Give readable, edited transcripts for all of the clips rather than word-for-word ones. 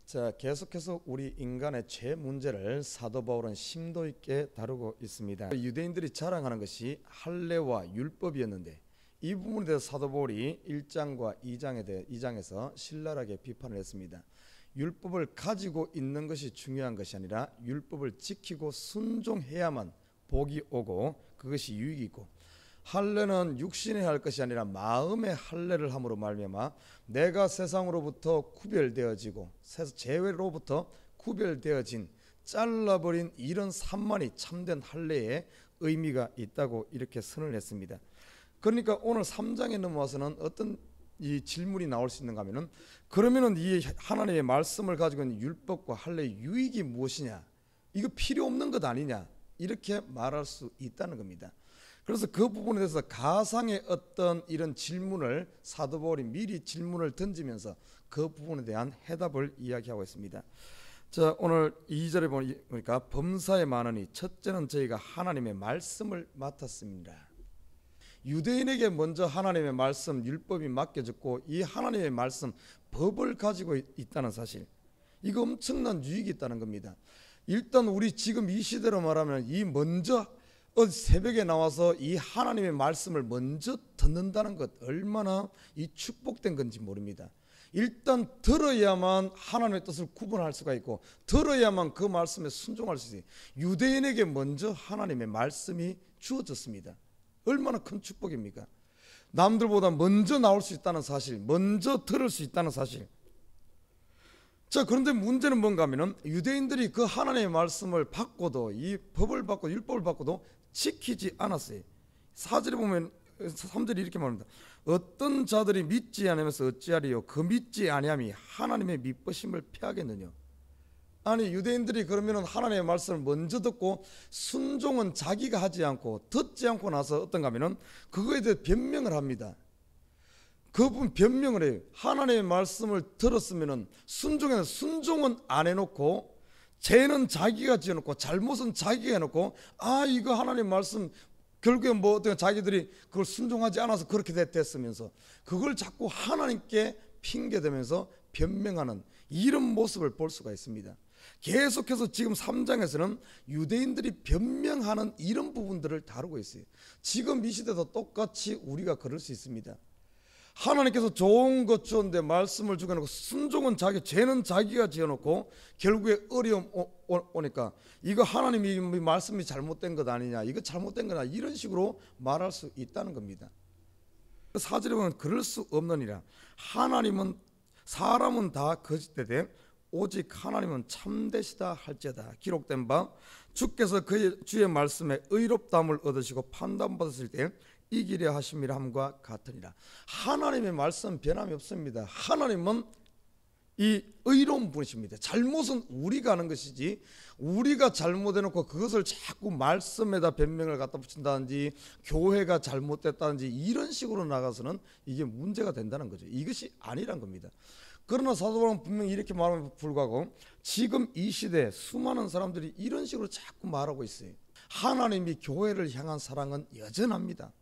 자, 계속해서 우리 인간의 죄 문제를 사도 바울은 심도 있게 다루고 있습니다. 유대인들이 자랑하는 것이 할례와 율법이었는데 이 부분에 대해서 사도 바울이 1장과 2장에서 신랄하게 비판을 했습니다. 율법을 가지고 있는 것이 중요한 것이 아니라 율법을 지키고 순종해야만 복이 오고 그것이 유익이 있고, 할례는 육신에 할 것이 아니라 마음의 할례를 함으로 말미암아 내가 세상으로부터 구별되어지고 죄로부터 구별되어진 잘라버린 이런 산만이 참된 할례에 의미가 있다고 이렇게 선을 했습니다. 그러니까 오늘 3장에 넘어와서는 어떤 이 질문이 나올 수 있는가 하면은, 그러면은 이 하나님의 말씀을 가지고 있는 율법과 할례의 유익이 무엇이냐, 이거 필요 없는 것 아니냐, 이렇게 말할 수 있다는 겁니다. 그래서 그 부분에 대해서 가상의 어떤 이런 질문을 사도 바울이 미리 질문을 던지면서 그 부분에 대한 해답을 이야기하고 있습니다. 자, 오늘 2절에 보니까 범사에 많으니 첫째는 저희가 하나님의 말씀을 맡았습니다. 유대인에게 먼저 하나님의 말씀 율법이 맡겨졌고 이 하나님의 말씀 법을 가지고 있다는 사실, 이거 엄청난 유익이 있다는 겁니다. 일단 우리 지금 이 시대로 말하면 이 먼저 새벽에 나와서 이 하나님의 말씀을 먼저 듣는다는 것 얼마나 이 축복된 건지 모릅니다. 일단 들어야만 하나님의 뜻을 구분할 수가 있고 들어야만 그 말씀에 순종할 수 있어요. 유대인에게 먼저 하나님의 말씀이 주어졌습니다. 얼마나 큰 축복입니까? 남들보다 먼저 나올 수 있다는 사실, 먼저 들을 수 있다는 사실. 자, 그런데 문제는 뭔가 하면은 유대인들이 그 하나님의 말씀을 받고도, 이 법을 받고 율법을 받고도 지키지 않았어요. 4절에 보면 3절이 이렇게 말합니다. 어떤 자들이 믿지 않으면서 어찌하리요? 그 믿지 아니함이 하나님의 미쁘심을 폐하겠느냐. 아니, 유대인들이 그러면 하나님의 말씀을 먼저 듣고 순종은 자기가 하지 않고 듣지 않고 나서 어떤가 하면은 그거에 대해 변명을 합니다. 그분 변명을 해요. 하나님의 말씀을 들었으면은 순종은 안 해놓고 죄는 자기가 지어놓고 잘못은 자기가 해놓고, 아, 이거 하나님 말씀 결국에 뭐 어떤 자기들이 그걸 순종하지 않아서 그렇게 됐으면서 그걸 자꾸 하나님께 핑계대면서 변명하는 이런 모습을 볼 수가 있습니다. 계속해서 지금 3장에서는 유대인들이 변명하는 이런 부분들을 다루고 있어요. 지금 이 시대도 똑같이 우리가 그럴 수 있습니다. 하나님께서 좋은 것 주었는데 말씀을 주겨놓고 순종은 죄는 자기가 지어놓고 결국에 어려움 오니까 이거 하나님이 말씀이 잘못된 것 아니냐, 이거 잘못된 거냐, 이런 식으로 말할 수 있다는 겁니다. 4절에 보면 그럴 수 없느니라. 하나님은 사람은 다 거짓되되 오직 하나님은 참되시다 할지어다. 기록된 바 주께서 그의 주의 말씀에 의롭다함을 얻으시고 판단받았을 때 이기려 하심이라 함과 같으니라. 하나님의 말씀 변함이 없습니다. 하나님은 이 의로운 분이십니다. 잘못은 우리가 하는 것이지, 우리가 잘못해놓고 그것을 자꾸 말씀에다 변명을 갖다 붙인다든지 교회가 잘못됐다든지 이런 식으로 나가서는 이게 문제가 된다는 거죠. 이것이 아니란 겁니다. 그러나 사도 바울은 분명히 이렇게 말함에도 불구하고 지금 이 시대에 수많은 사람들이 이런 식으로 자꾸 말하고 있어요. 하나님이 교회를 향한 사랑은 여전합니다.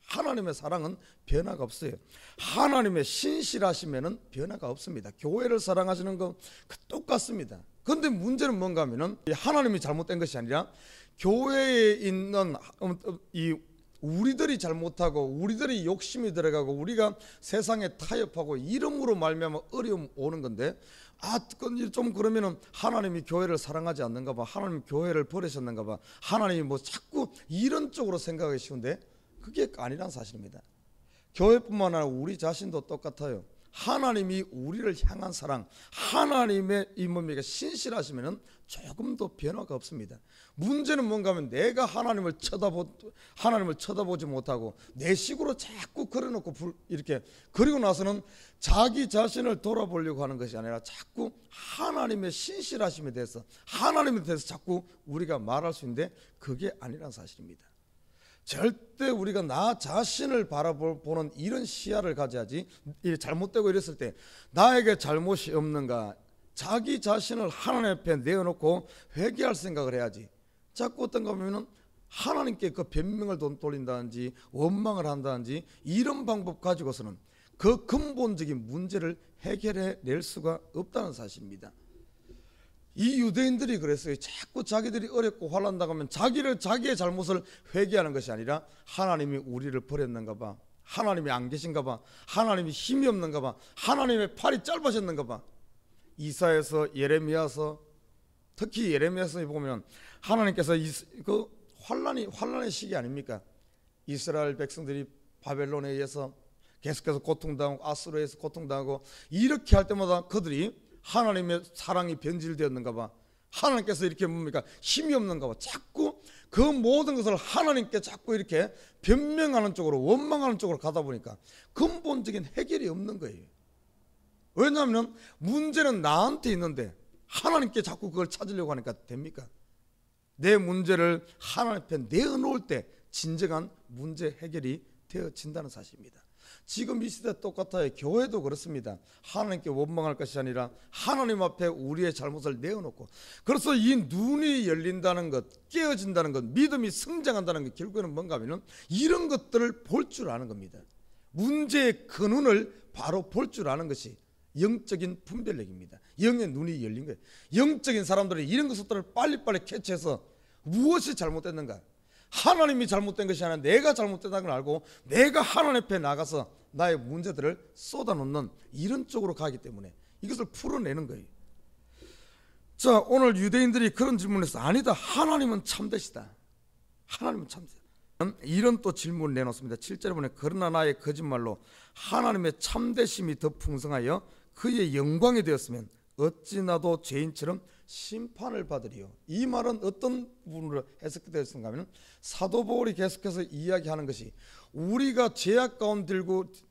하나님의 사랑은 변화가 없어요. 하나님의 신실하심에는 변화가 없습니다. 교회를 사랑하시는 건 똑같습니다. 그런데 문제는 뭔가 하면은 하나님이 잘못된 것이 아니라 교회에 있는 이 우리들이 잘못하고 우리들이 욕심이 들어가고 우리가 세상에 타협하고 이름으로 말미암아 어려움 오는 건데, 좀 그러면은 하나님이 교회를 사랑하지 않는가 봐, 하나님 교회를 버리셨는가 봐, 하나님이 뭐 자꾸 이런 쪽으로 생각하기 쉬운데 그게 아니란 사실입니다. 교회뿐만 아니라 우리 자신도 똑같아요. 하나님이 우리를 향한 사랑, 하나님의 이 몸에게 신실하시면은 조금도 변화가 없습니다. 문제는 뭔가 하면 내가 하나님을 쳐다보지 못하고 내 식으로 자꾸 그려놓고 이렇게 그리고 나서는 자기 자신을 돌아보려고 하는 것이 아니라 자꾸 하나님의 신실하심에 대해서, 하나님에 대해서 자꾸 우리가 말할 수 있는데 그게 아니란 사실입니다. 절대 우리가 나 자신을 바라보는 이런 시야를 가져야지. 잘못되고 이랬을 때 나에게 잘못이 없는가, 자기 자신을 하나님 앞에 내어놓고 회개할 생각을 해야지. 자꾸 어떤가 보면은 하나님께 그 변명을 돌린다든지 원망을 한다든지 이런 방법 가지고서는 그 근본적인 문제를 해결해 낼 수가 없다는 사실입니다. 이 유대인들이 그랬어요. 자꾸 자기들이 어렵고 환난 당하면 자기의 잘못을 회개하는 것이 아니라 하나님이 우리를 버렸는가 봐, 하나님이 안 계신가 봐, 하나님이 힘이 없는가 봐, 하나님의 팔이 짧아졌는가 봐. 이사야서, 예레미야서, 특히 예레미야서에 보면 하나님께서 그 환난의 시기 아닙니까? 이스라엘 백성들이 바벨론에 의해서 계속해서 고통당하고 아수르에서 고통당하고 이렇게 할 때마다 그들이 하나님의 사랑이 변질되었는가 봐, 하나님께서 이렇게 뭡니까? 힘이 없는가 봐. 자꾸 그 모든 것을 하나님께 자꾸 이렇게 변명하는 쪽으로, 원망하는 쪽으로 가다 보니까 근본적인 해결이 없는 거예요. 왜냐하면 문제는 나한테 있는데 하나님께 자꾸 그걸 찾으려고 하니까 됩니까? 내 문제를 하나님 앞에 내어놓을 때 진정한 문제 해결이 되어진다는 사실입니다. 지금 이 시대 똑같아요. 교회도 그렇습니다. 하나님께 원망할 것이 아니라 하나님 앞에 우리의 잘못을 내어놓고, 그래서 이 눈이 열린다는 것, 깨어진다는 것, 믿음이 성장한다는 것, 결국에는 뭔가 하면 이런 것들을 볼 줄 아는 겁니다. 문제의 근원을 바로 볼 줄 아는 것이 영적인 분별력입니다. 영의 눈이 열린 거예요. 영적인 사람들이 이런 것들을 빨리빨리 캐치해서 무엇이 잘못됐는가, 하나님이 잘못된 것이 아니라 내가 잘못됐다는 걸 알고 내가 하나님 앞에 나가서 나의 문제들을 쏟아놓는 이런 쪽으로 가기 때문에 이것을 풀어내는 거예요. 자, 오늘 유대인들이 그런 질문을 해서 아니다, 하나님은 참되시다, 하나님은 참되시다, 이런 또 질문을 내놓습니다. 7절에 보면 그러나 나의 거짓말로 하나님의 참되심이 더 풍성하여 그의 영광이 되었으면 어찌 나도 죄인처럼 심판을 받으리요. 이 말은 어떤 부분으로 해석되었는가 하면 사도 바울이 계속해서 이야기하는 것이 우리가 죄악 가운데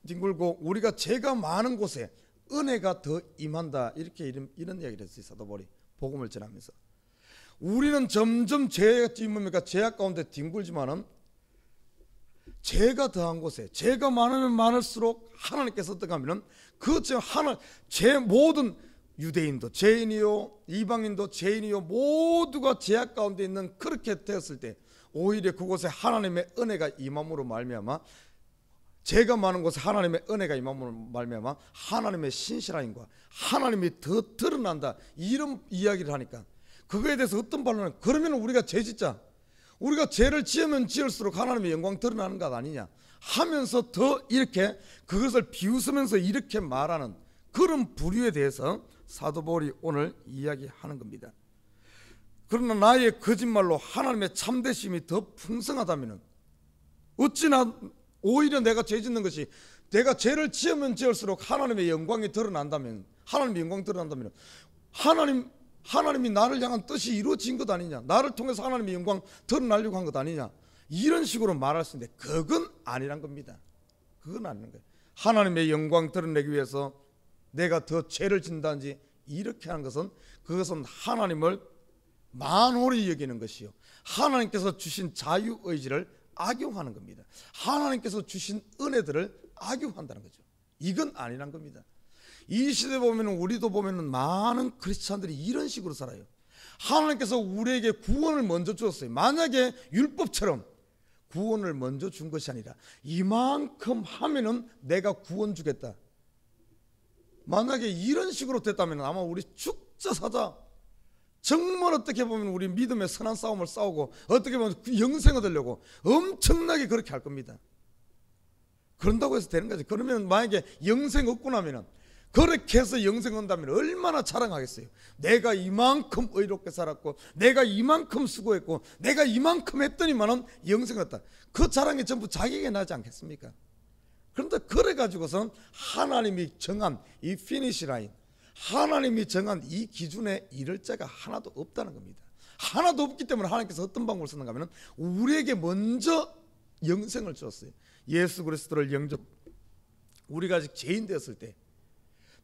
뒹굴고 우리가 죄가 많은 곳에 은혜가 더 임한다, 이렇게 이런 이야기를 했어요. 사도 바울이 복음을 전하면서 우리는 점점 죄악 가운데 뒹굴지만은 죄가 더한 곳에, 죄가 많으면 많을수록 하나님께서 어떻게 하면은 제 모든 유대인도 죄인이요 이방인도 죄인이요 모두가 죄악 가운데 있는, 그렇게 되었을 때 오히려 그곳에 하나님의 은혜가 임함으로 말미암아, 죄가 많은 곳에 하나님의 은혜가 임함으로 말미암아 하나님의 신실함과 하나님이 더 드러난다, 이런 이야기를 하니까 그거에 대해서 어떤 반론은, 그러면 우리가 죄 짓자, 우리가 죄를 지으면 지을수록 하나님의 영광 드러나는 것 아니냐 하면서 더 이렇게 그것을 비웃으면서 이렇게 말하는 그런 부류에 대해서 사도 바울이 오늘 이야기하는 겁니다. 그러나 나의 거짓말로 하나님의 참되심이 더 풍성하다면 어찌나 오히려 내가 죄 짓는 것이, 내가 죄를 지으면 지을수록 하나님의 영광이 드러난다면, 하나님의 영광이 드러난다면 하나님이 나를 향한 뜻이 이루어진 것 아니냐, 나를 통해서 하나님의 영광 드러나려고 한 것 아니냐, 이런 식으로 말할 수 있는데 그건 아니란 겁니다. 그건 아닌 거예요. 하나님의 영광 드러내기 위해서 내가 더 죄를 짓는다든지 이렇게 하는 것은, 그것은 하나님을 만홀히 여기는 것이요, 하나님께서 주신 자유의지를 악용하는 겁니다. 하나님께서 주신 은혜들을 악용한다는 거죠. 이건 아니란 겁니다. 이 시대 보면 우리도 보면 많은 크리스찬들이 이런 식으로 살아요. 하나님께서 우리에게 구원을 먼저 주었어요. 만약에 율법처럼 구원을 먼저 준 것이 아니라 이만큼 하면은 내가 구원 주겠다, 만약에 이런 식으로 됐다면 아마 우리 죽자 사자, 정말 어떻게 보면 우리 믿음의 선한 싸움을 싸우고 어떻게 보면 영생 얻으려고 엄청나게 그렇게 할 겁니다. 그런다고 해서 되는 거지. 그러면 만약에 영생 얻고 나면은, 그렇게 해서 영생 얻는다면 얼마나 자랑하겠어요. 내가 이만큼 의롭게 살았고 내가 이만큼 수고했고 내가 이만큼 했더니만은 영생 얻었다, 그 자랑이 전부 자기에게 나지 않겠습니까? 그런데 그래 가지고선 하나님이 정한 이 피니시 라인, 하나님이 정한 이 기준에 이를 자가 하나도 없다는 겁니다. 하나도 없기 때문에 하나님께서 어떤 방법을 쓰는가 하면 우리에게 먼저 영생을 주었어요. 예수 그리스도를 우리가 아직 죄인 되었을 때,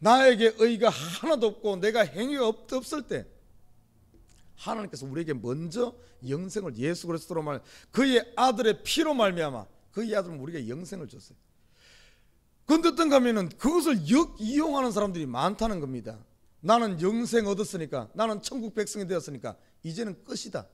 나에게 의가 하나도 없고 내가 행위가 없을 때 하나님께서 우리에게 먼저 영생을, 예수 그리스도로 그의 아들의 피로 말미암아 그의 아들은 우리에게 영생을 줬어요. 그런데 어떤가 하면은 그것을 이용하는 사람들이 많다는 겁니다. 나는 영생 얻었으니까, 나는 천국 백성이 되었으니까 이제는 끝이다,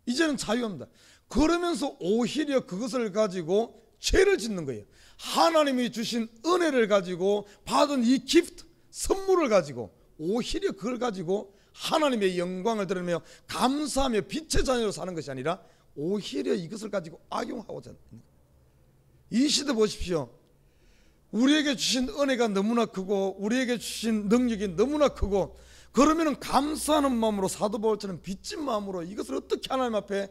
이제는 자유합니다. 그러면서 오히려 그것을 가지고 죄를 짓는 거예요. 하나님이 주신 은혜를 가지고 받은 이 기프트, 선물을 가지고 오히려 그걸 가지고 하나님의 영광을 드러내며 감사하며 빛의 자녀로 사는 것이 아니라 오히려 이것을 가지고 악용하고자 하는 거예요. 이 시대 보십시오. 우리에게 주신 은혜가 너무나 크고 우리에게 주신 능력이 너무나 크고 그러면은 감사하는 마음으로 사도 바울처럼 빚진 마음으로 이것을 어떻게 하나님 앞에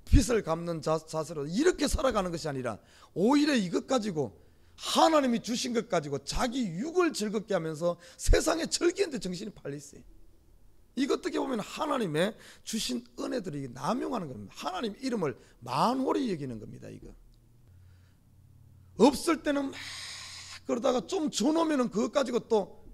빚을 갚는 자세로 이렇게 살아가는 것이 아니라 오히려 이것 가지고 하나님이 주신 것 가지고 자기 육을 즐겁게 하면서 세상에 즐기는데 정신이 팔려 있어요. 이거 어떻게 보면 하나님의 주신 은혜들을 남용하는 겁니다. 하나님 이름을 만홀히 여기는 겁니다. 이거 없을 때는 막 그러다가 좀 줘놓으면 그것 가지고 또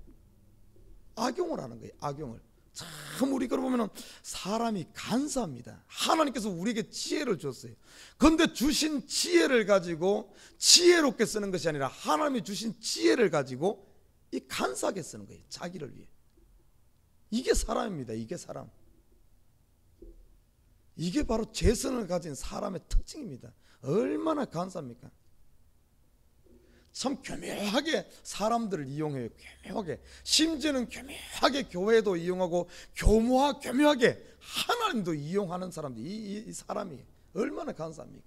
악용을 하는 거예요. 악용을. 참 우리 그걸 보면 사람이 간사합니다. 하나님께서 우리에게 지혜를 줬어요. 그런데 주신 지혜를 가지고 지혜롭게 쓰는 것이 아니라 하나님이 주신 지혜를 가지고 이 간사하게 쓰는 거예요. 자기를 위해. 이게 사람입니다. 이게 사람. 이게 바로 죄성을 가진 사람의 특징입니다. 얼마나 간사합니까? 참 교묘하게 사람들을 이용해요. 교묘하게. 심지어는 교묘하게 교회도 이용하고 교묘하게 하나님도 이용하는 사람들. 이 사람이 얼마나 간사합니까?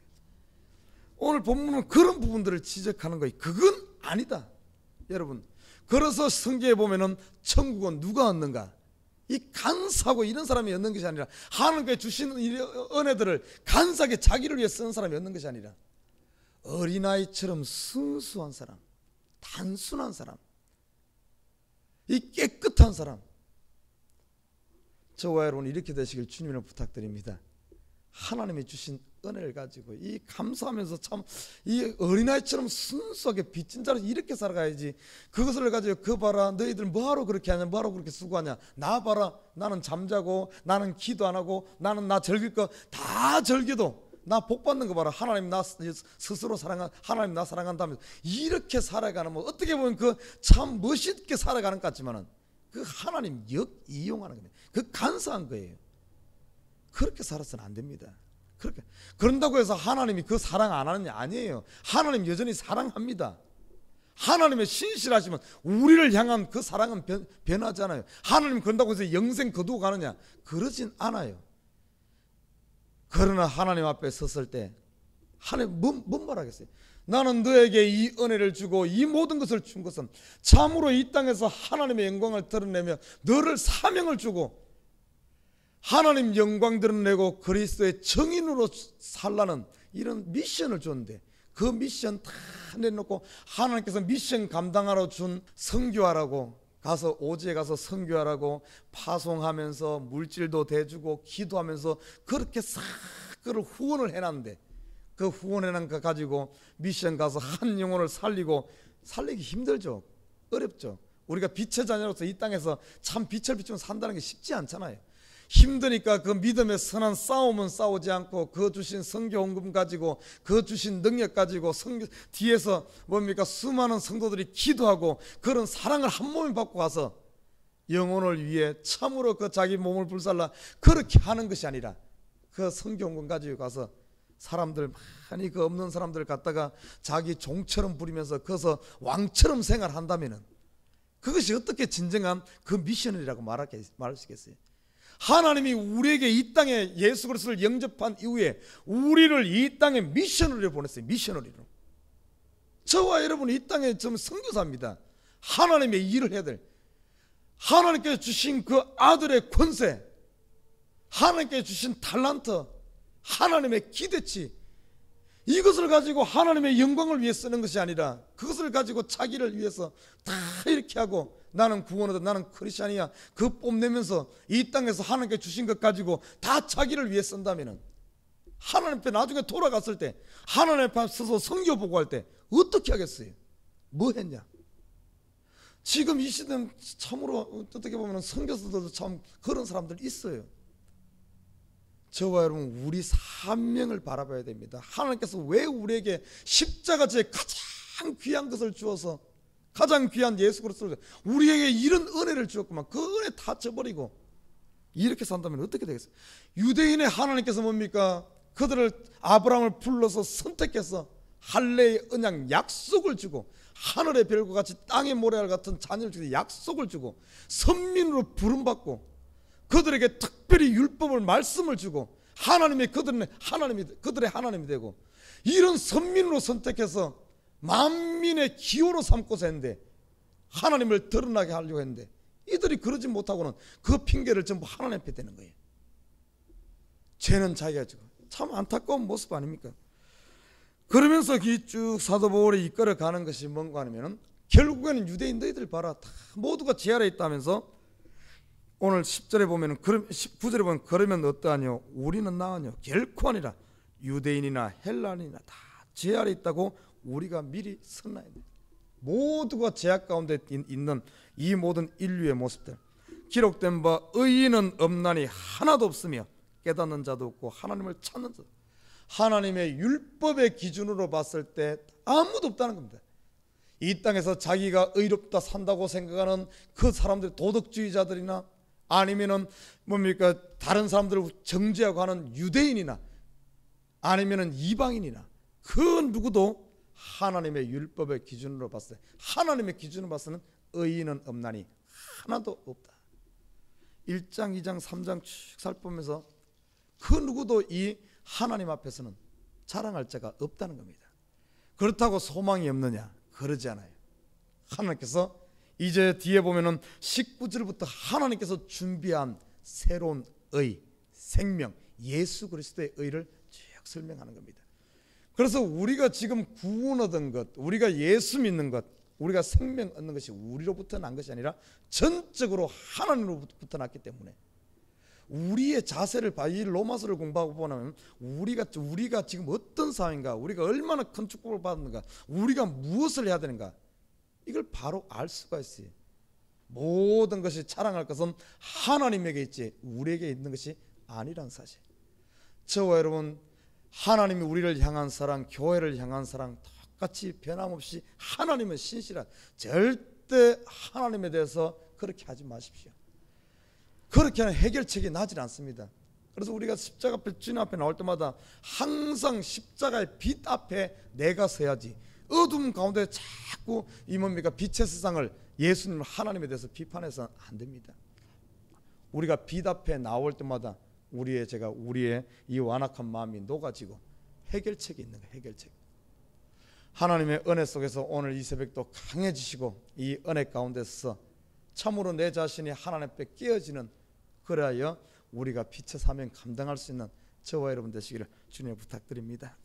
오늘 본문은 그런 부분들을 지적하는 거예요. 그건 아니다. 여러분, 그래서 성경에 보면은 천국은 누가 얻는가? 이 간사하고 이런 사람이 얻는 것이 아니라 하나님께 주신 은혜들을 간사하게 자기를 위해 쓰는 사람이 얻는 것이 아니라 어린아이처럼 순수한 사람, 단순한 사람, 이 깨끗한 사람, 저와 여러분 이렇게 되시길 주님으로 부탁드립니다. 하나님이 주신 은혜를 가지고 이 감사하면서 참 이 어린아이처럼 순수하게 빚진 자로 이렇게 살아가야지. 그것을 가지고 그 봐라 너희들 뭐하러 그렇게 하냐, 뭐하러 그렇게 수고하냐, 나 봐라 나는 잠자고 나는 기도 안 하고 나는 나 즐길 거 다 즐겨도 나 복 받는 거 봐라. 하나님 나 스스로 하나님 나 사랑한다면서 이렇게 살아가는 뭐 어떻게 보면 그 참 멋있게 살아가는 것 같지만은 그 하나님 이용하는 겁니다. 그 간사한 거예요. 그렇게 살아서는 안 됩니다. 그렇게 그런다고 해서 하나님이 그 사랑 안 하느냐? 아니에요. 하나님 여전히 사랑합니다. 하나님의 신실하시면 우리를 향한 그 사랑은 변하지 않아요. 하나님 그런다고 해서 영생 거두고 가느냐? 그러진 않아요. 그러나 하나님 앞에 섰을 때 하나님 뭔 말하겠어요? 나는 너에게 이 은혜를 주고 이 모든 것을 준 것은 참으로 이 땅에서 하나님의 영광을 드러내며 너를 사명을 주고 하나님 영광 드러내고 그리스도의 정인으로 살라는 이런 미션을 줬는데 그 미션 다 내놓고 하나님께서 미션 감당하러 준 선교하라고 가서 오지에 가서 선교하라고 파송하면서 물질도 대주고 기도하면서 그렇게 싹 그걸 후원을 해놨는데 그 후원해놓은 거 가지고 미션 가서 한 영혼을 살리기 힘들죠. 어렵죠. 우리가 빛의 자녀로서 이 땅에서 참 빛을 비추면 산다는 게 쉽지 않잖아요. 힘드니까 그 믿음의 선한 싸움은 싸우지 않고 그 주신 선교 헌금 가지고 그 주신 능력 가지고 뒤에서 뭡니까 수많은 성도들이 기도하고 그런 사랑을 한 몸에 받고 가서 영혼을 위해 참으로 그 자기 몸을 불살라 그렇게 하는 것이 아니라 그 선교 헌금 가지고 가서 사람들 많이 그 없는 사람들 갖다가 자기 종처럼 부리면서 거기서 왕처럼 생활한다면은 그것이 어떻게 진정한 그 미션이라고 말할 수 있겠어요? 하나님이 우리에게 이 땅에 예수 그리스도를 영접한 이후에 우리를 이 땅에 미셔너리로 보냈어요. 미셔너리로. 저와 여러분이 이 땅에 좀 선교사입니다. 하나님의 일을 해야 될 하나님께서 주신 그 아들의 권세, 하나님께서 주신 달란트, 하나님의 기대치, 이것을 가지고 하나님의 영광을 위해 쓰는 것이 아니라 그것을 가지고 자기를 위해서 다 이렇게 하고 나는 구원하다 나는 크리스찬이야 그 뽐내면서 이 땅에서 하나님께 주신 것 가지고 다 자기를 위해 쓴다면 하나님 앞에 나중에 돌아갔을 때 하나님 앞에 서서 성교 보고할 때 어떻게 하겠어요? 뭐 했냐? 지금 이 시대는 참으로 어떻게 보면 선교사들도 참 그런 사람들 있어요. 저와 여러분 우리 사명을 바라봐야 됩니다. 하나님께서 왜 우리에게 십자가지에 가장 귀한 것을 주어서 가장 귀한 예수 그리스도를 우리에게 이런 은혜를 주었구만. 그 은혜 다 쳐버리고 이렇게 산다면 어떻게 되겠어요? 유대인의 하나님께서 뭡니까? 그들을 아브라함을 불러서 선택해서 할례의 언약 약속을 주고 하늘의 별과 같이 땅의 모래알 같은 자녀를 주고 약속을 주고 선민으로 부름받고 그들에게 특별히 율법을 말씀을 주고 하나님의 그들의 하나님이 되고 이런 선민으로 선택해서 만민의 기호로 삼고자 했는데 하나님을 드러나게 하려고 했는데 이들이 그러지 못하고는 그 핑계를 전부 하나님 앞에 대는 거예요. 죄는 자기가 지고 참 안타까운 모습 아닙니까? 그러면서 쭉 사도 바울이 이끌어 가는 것이 뭔가 하면은 결국에는 유대인 너희들 봐라 다 모두가 죄 아래 있다면서 오늘 10절에 보면은 19절에 보면 그러면 어떠하뇨 우리는 나으뇨 결코 아니라 유대인이나 헬라인이나 다 죄 아래 있다고 우리가 미리 선나야 돼. 모두가 죄악 가운데 있는 이 모든 인류의 모습들 기록된 바 의인은 없나니 하나도 없으며 깨닫는 자도 없고 하나님을 찾는 자도 하나님의 율법의 기준으로 봤을 때 아무도 없다는 겁니다. 이 땅에서 자기가 의롭다 산다고 생각하는 그 사람들 도덕주의자들이나 아니면은 뭡니까 다른 사람들을 정죄하고 하는 유대인이나 아니면은 이방인이나 그 누구도 하나님의 율법의 기준으로 봤을 때 하나님의 기준으로 봤을 때는 의인은 없나니 하나도 없다. 1장 2장 3장 쭉 살펴보면서 그 누구도 이 하나님 앞에서는 자랑할 자가 없다는 겁니다. 그렇다고 소망이 없느냐? 그러지 않아요. 하나님께서 이제 뒤에 보면은 19절부터 하나님께서 준비한 새로운 의, 생명, 예수 그리스도의 의를 쭉 설명하는 겁니다. 그래서 우리가 지금 구원 얻은 것, 우리가 예수 믿는 것, 우리가 생명 얻는 것이 우리로부터 난 것이 아니라 전적으로 하나님으로부터 났기 때문에 우리의 자세를 봐. 이 로마서를 공부하고 보면 우리가 지금 어떤 상황인가, 우리가 얼마나 큰 축복을 받았는가, 우리가 무엇을 해야 되는가, 이걸 바로 알 수가 있어요. 모든 것이 자랑할 것은 하나님에게 있지 우리에게 있는 것이 아니란 사실. 저와 여러분 하나님이 우리를 향한 사랑, 교회를 향한 사랑 똑같이 변함없이 하나님은 신실한, 절대 하나님에 대해서 그렇게 하지 마십시오. 그렇게 하는 해결책이 나질 않습니다. 그래서 우리가 십자가 앞에 주님 앞에 나올 때마다 항상 십자가의 빛 앞에 내가 서야지 어둠 가운데 자꾸 이 뭡니까 빛의 세상을 예수님 하나님에 대해서 비판해서는 안 됩니다. 우리가 빛 앞에 나올 때마다 우리의 이 완악한 마음이 녹아지고 해결책이 있는 거예요. 해결책. 하나님의 은혜 속에서 오늘 이 새벽도 강해지시고 이 은혜 가운데서 참으로 내 자신이 하나님 앞에 깨어지는, 그래야 우리가 빛의 사명 감당할 수 있는 저와 여러분 되시기를 주님 부탁드립니다.